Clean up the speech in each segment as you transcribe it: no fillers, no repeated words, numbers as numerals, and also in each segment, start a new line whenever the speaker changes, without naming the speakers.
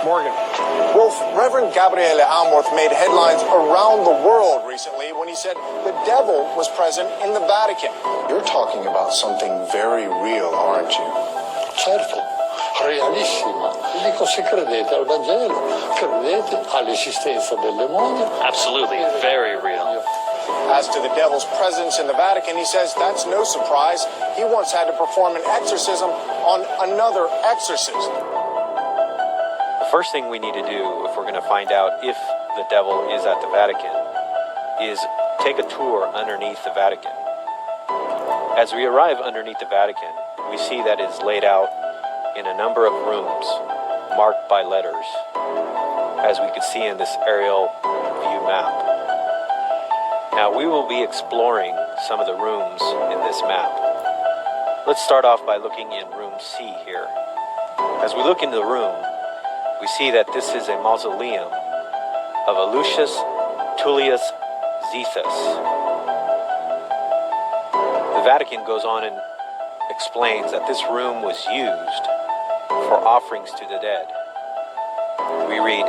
Morgan. Wolf, Reverend Gabriele Amorth made headlines around the world recently when he said the devil was present in the Vatican. You're talking about something very real, aren't you?
Certo, realissima. Dico, se credete al Vangelo, credete all'esistenza del demonio.
Absolutely, very real.
As to the devil's presence in the Vatican, he says that's no surprise. He once had to perform an exorcism on another exorcist.
The first thing we need to do if we're going to find out if the devil is at the Vatican is take a tour underneath the Vatican. As we arrive underneath the Vatican, we see that it's laid out in a number of rooms marked by letters, as we can see in this aerial view map. Now we will be exploring some of the rooms in this map. Let's start off by looking in room C here. As we look into the room, we see that this is a mausoleum of Lucius Tullius Zethus. The Vatican goes on and explains that this room was used for offerings to the dead. We read,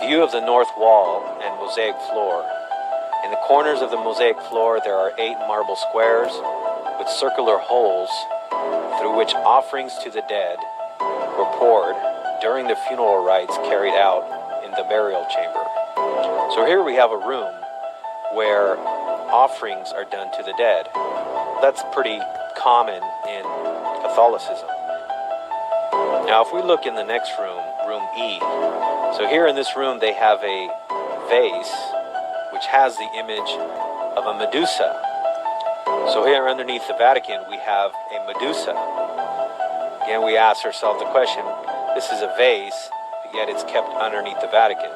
view of the north wall and mosaic floor. In the corners of the mosaic floor there are 8 marble squares with circular holes through which offerings to the dead were poured during the funeral rites carried out in the burial chamber. So here we have a room where offerings are done to the dead. That's pretty common in Catholicism. Now if we look in the next room, room E, so here in this room they have a vase which has the image of a Medusa. So here underneath the Vatican we have a Medusa. Again, we ask ourselves the question, this is a vase, but yet it's kept underneath the Vatican.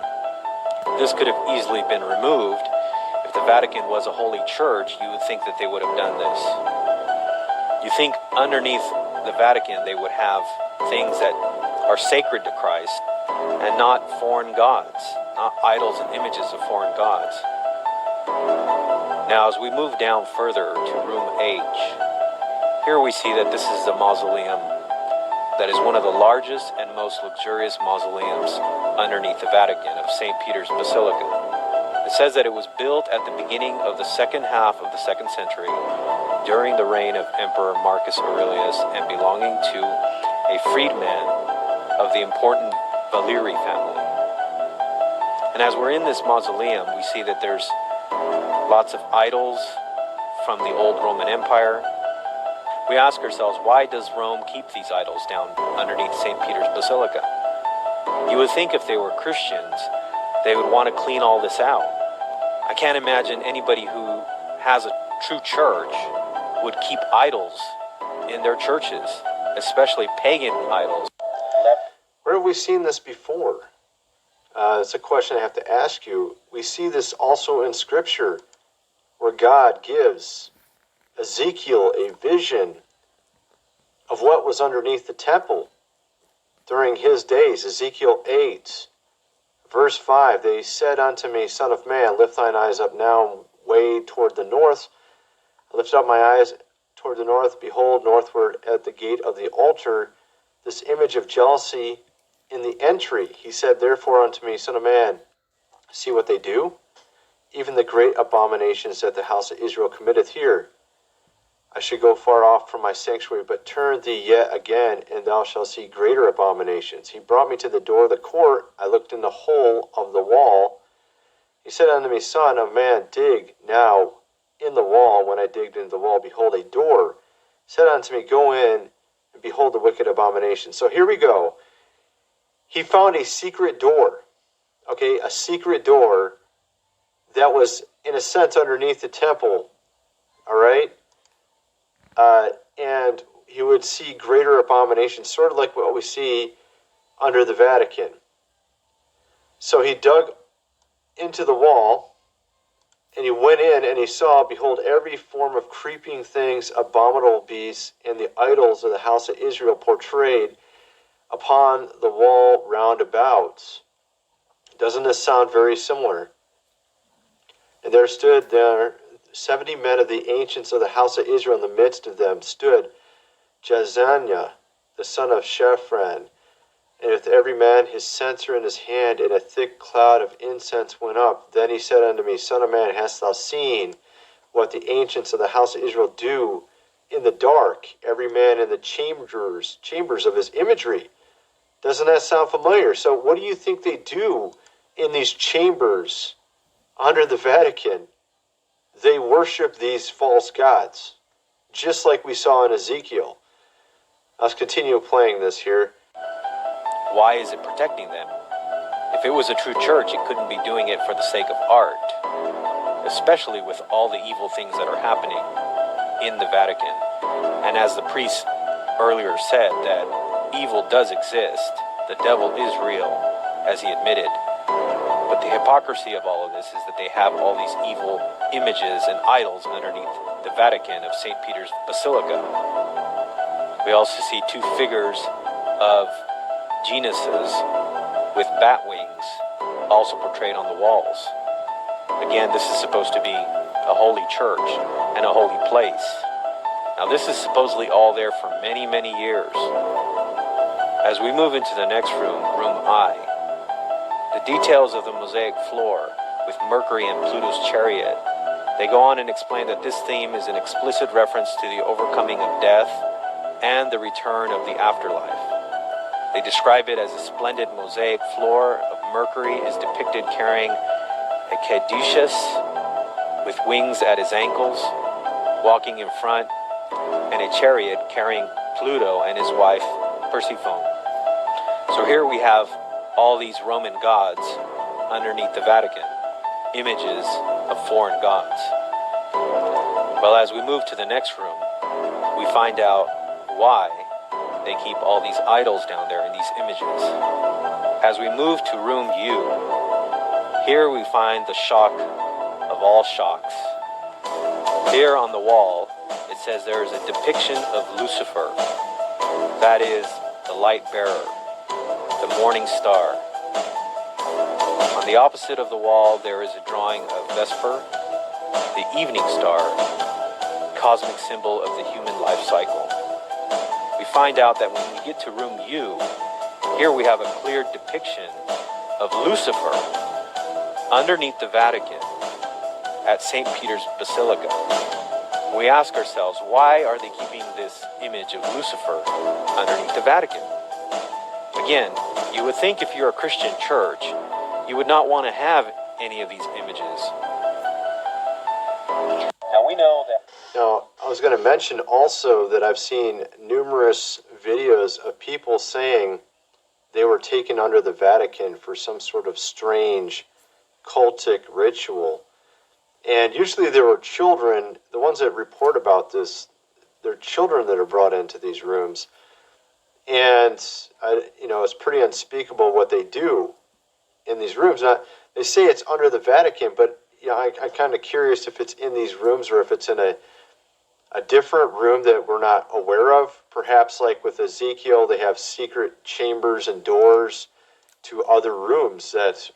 This could have easily been removed. If the Vatican was a holy church, you would think that they would have done this. You think underneath the Vatican they would have things that are sacred to Christ and not foreign gods, not idols and images of foreign gods. Now as we move down further to room H, here we see that this is the mausoleum that is one of the largest and most luxurious mausoleums underneath the Vatican of StPetersBasilica. It says that it was built at the beginning of the second half of the 2nd century during the reign of Emperor Marcus Aurelius and belonging to a freedman of the important Valeri family. And as we're in this mausoleum, we see that there's lots of idols from the old Roman Empire. We ask ourselves, why does Rome keep these idols down underneath St. Peter's Basilica? You would think if they were Christians, they would want to clean all this out. I can't imagine anybody who has a true church would keep idols in their churches, especially pagan idols.
Where have we seen this before? It's a question I have to ask you. We see this also in Scripture, where God gives Ezekiel a vision of what was underneath the temple during his days. Ezekiel 8, verse 5, they said unto me, Son of man, lift thine eyes up now way toward the north. I lifted up my eyes toward the north. Behold, northward at the gate of the altar, this image of jealousy in the entry. He said, therefore unto me, Son of man, see what they do? Even the great abominations that the house of Israel committeth here. I should go far off from my sanctuary, but turn thee yet again, and thou shalt see greater abominations. He brought me to the door of the court. I looked in the hole of the wall. He said unto me, Son of man, dig now in the wall. When I digged into the wall, behold, a door. He said unto me, Go in, and behold the wicked abomination. So here we go. He found a secret door. Okay, a secret door that was, in a sense, underneath the temple. All right? And he would see greater abominations, sort of like what we see under the Vatican. So he dug into the wall, and he went in, and he saw, behold, every form of creeping things, abominable beasts, and the idols of the house of Israel portrayed upon the wall round about. Doesn't this sound very similar? And there stood 70 men of the ancients of the house of Israel. In the midst of them stood Jezaniah, the son of Shaphan, And with every man his censer in his hand, and a thick cloud of incense went up. Then he said unto me, Son of man, hast thou seen what the ancients of the house of Israel do in the dark, every man in the chambers of his imagery? Doesn't that sound familiar? So what do you think they do in these chambers under the Vatican? They worship these false gods, just like we saw in Ezekiel. Let's continue playing this here.
Why is it protecting them? If it was a true church, it couldn't be doing it for the sake of art, especially with all the evil things that are happening in the Vatican. And as the priest earlier said, that evil does exist, the devil is real, as he admitted. But the hypocrisy of all of this is that they have all these evil images and idols underneath the Vatican of St. Peter's Basilica. We also see two figures of genuses with bat wings also portrayed on the walls. Again, this is supposed to be a holy church and a holy place. Now, this is supposedly all there for many, many years. As we move into the next room, room I, the details of the mosaic floor with Mercury and Pluto's chariot, they go on and explain that this theme is an explicit reference to the overcoming of death and the return of the afterlife. They describe it as a splendid mosaic floor of Mercury is depicted carrying a caduceus with wings at his ankles, walking in front, and a chariot carrying Pluto and his wife Persephone. So here we have all these Roman gods underneath the Vatican, images of foreign gods. Well, as we move to the next room, we find out why they keep all these idols down there in these images. As we move to room U, here we find the shock of all shocks. Here on the wall, it says there is a depiction of Lucifer, that is, the light bearer, the morning star. On the opposite of the wall, there is a drawing of Vesper, the evening star, cosmic symbol of the human life cycle. We find out that when we get to room U, here we have a clear depiction of Lucifer underneath the Vatican at St. Peter's Basilica. We ask ourselves, why are they keeping this image of Lucifer underneath the Vatican? Again, you would think if you're a Christian church, you would not want to have any of these images. Now we know that.
Now, I was going to mention also that I've seen numerous videos of people saying they were taken under the Vatican for some sort of strange cultic ritual. And usually there were children, the ones that report about this, they're children that are brought into these rooms. And, it's pretty unspeakable what they do in these rooms. Now, they say it's under the Vatican, but I'm kind of curious if it's in these rooms or if it's in a different room that we're not aware of. Perhaps like with Ezekiel, they have secret chambers and doors to other rooms that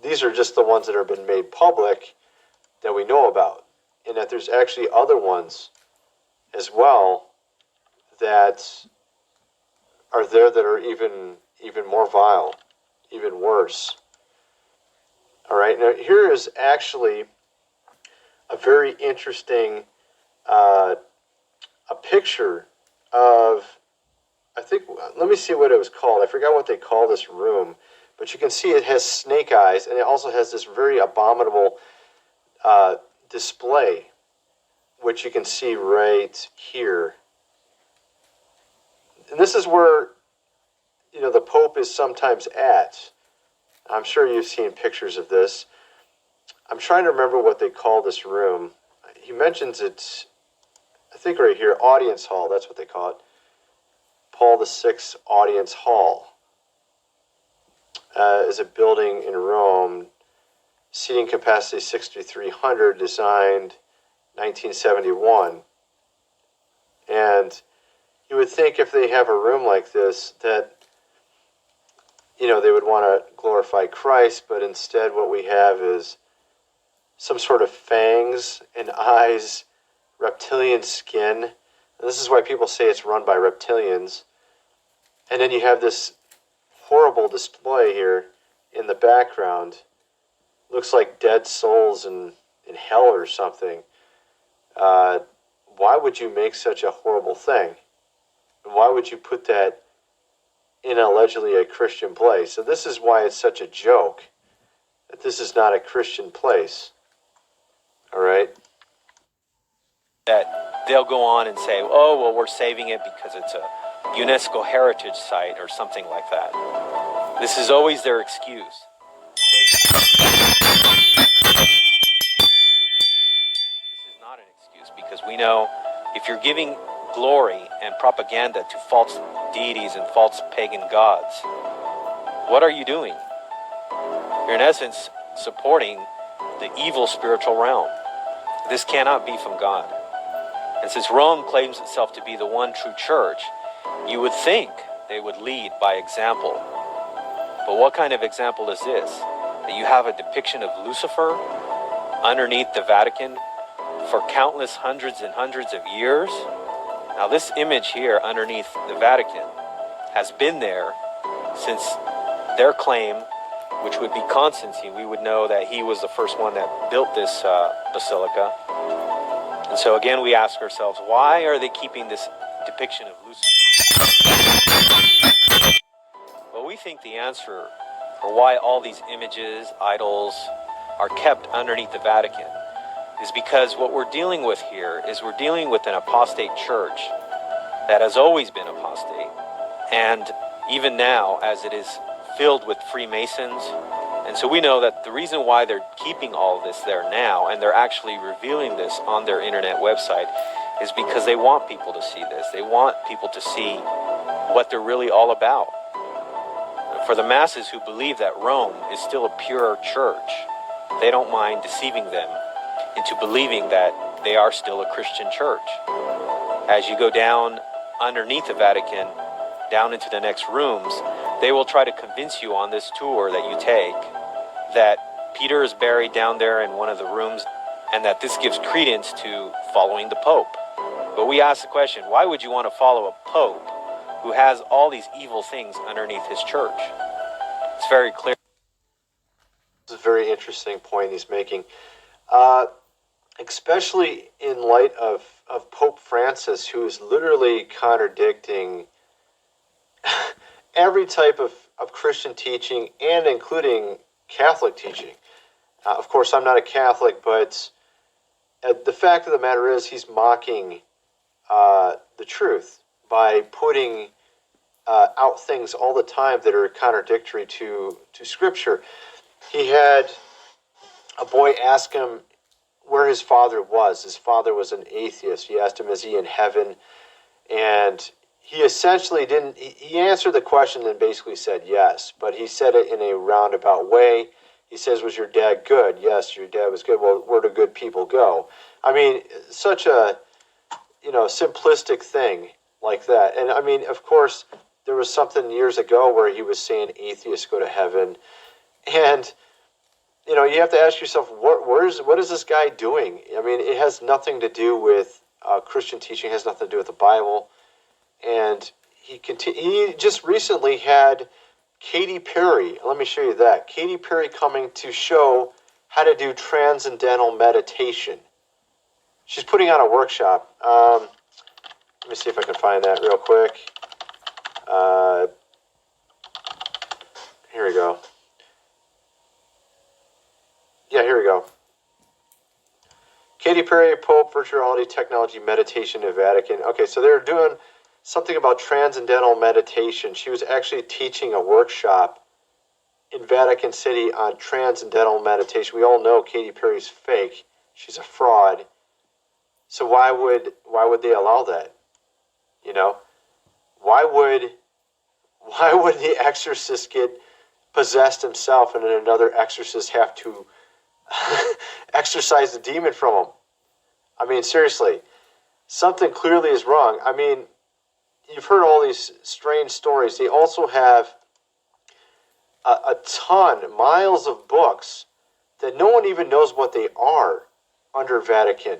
these are just the ones that have been made public that we know about. And that there's actually other ones as well that are there that are even more vile, even worse. All right, now here is actually a very interesting a picture of, let me see what it was called. I forgot what they call this room, but you can see it has snake eyes, and it also has this very abominable display, which you can see right here. And this is where, the Pope is sometimes at. I'm sure you've seen pictures of this. I'm trying to remember what they call this room. He mentions it, I think right here, Audience Hall, that's what they call it. Paul VI Audience Hall is a building in Rome, seating capacity 6,300, designed 1971. And you would think if they have a room like this that, they would want to glorify Christ, but instead what we have is some sort of fangs and eyes, reptilian skin. And this is why people say it's run by reptilians. And then you have this horrible display here in the background. Looks like dead souls in hell or something. Why would you make such a horrible thing? And why would you put that in allegedly a Christian place? So this is why it's such a joke, that this is not a Christian place. All right?
That they'll go on and say, oh, well, we're saving it because it's a UNESCO heritage site or something like that. This is always their excuse. This is not an excuse, because we know if you're giving glory and propaganda to false deities and false pagan gods, what are you doing? You're in essence supporting the evil spiritual realm. This cannot be from God. And since Rome claims itself to be the one true church, you would think they would lead by example. But what kind of example is this? That you have a depiction of Lucifer underneath the Vatican for countless hundreds and hundreds of years? Now this image here underneath the Vatican has been there since their claim, which would be Constantine. We would know that he was the first one that built this basilica. And so again, we ask ourselves, why are they keeping this depiction of Lucifer? Well, we think the answer for why all these images, idols, are kept underneath the Vatican is because what we're dealing with here is we're dealing with an apostate church that has always been apostate. And even now, as it is filled with Freemasons. And so we know that the reason why they're keeping all of this there now, and they're actually revealing this on their internet website, is because they want people to see this. They want people to see what they're really all about. For the masses who believe that Rome is still a pure church, they don't mind deceiving them into believing that they are still a Christian church. As you go down underneath the Vatican, down into the next rooms, they will try to convince you on this tour that you take that Peter is buried down there in one of the rooms and that this gives credence to following the Pope. But we ask the question, why would you want to follow a Pope who has all these evil things underneath his church? It's very clear.
This is a very interesting point he's making. Especially in light of Pope Francis, who is literally contradicting every type of Christian teaching and including Catholic teaching. Of course, I'm not a Catholic, but the fact of the matter is he's mocking the truth by putting out things all the time that are contradictory to Scripture. He had a boy ask him where his father was. His father was an atheist. He asked him, is he in heaven? And he essentially didn't, he answered the question and basically said yes, but he said it in a roundabout way. He says, was your dad good? Yes, your dad was good. Well, where do good people go? I mean, such a, simplistic thing like that. And I mean, of course, there was something years ago where he was saying atheists go to heaven. And, you have to ask yourself, what is this guy doing? I mean, it has nothing to do with Christian teaching. It has nothing to do with the Bible. And he just recently had Katy Perry. Let me show you that. Katy Perry coming to show how to do transcendental meditation. She's putting on a workshop. Let me see if I can find that real quick. Here we go. Yeah, here we go. Katy Perry, Pope, virtual reality, technology, meditation in Vatican. Okay, so they're doing something about transcendental meditation. She was actually teaching a workshop in Vatican City on transcendental meditation. We all know Katy Perry's fake. She's a fraud. So why would they allow that? Why would the exorcist get possessed himself and then another exorcist have to exorcise the demon from him? I mean, seriously, something clearly is wrong. I mean, you've heard all these strange stories. They also have a ton, miles of books that no one even knows what they are under Vatican.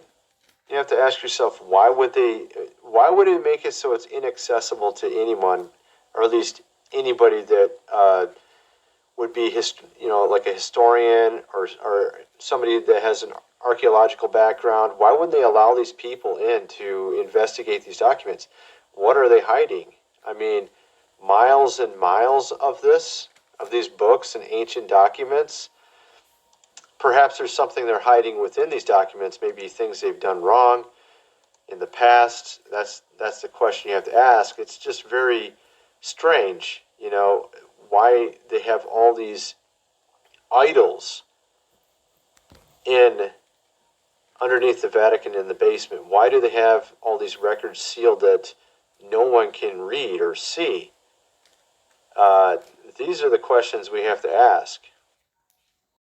You have to ask yourself, why would it make it so it's inaccessible to anyone, or at least anybody that would be like a historian or somebody that has an archaeological background. Why would they allow these people in to investigate these documents? What are they hiding? I mean, miles and miles of these books and ancient documents. Perhaps there's something they're hiding within these documents, maybe things they've done wrong in the past. That's the question you have to ask. It's just very strange, why they have all these idols underneath the Vatican in the basement. Why do they have all these records sealed that no one can read or see? These are the questions we have to ask.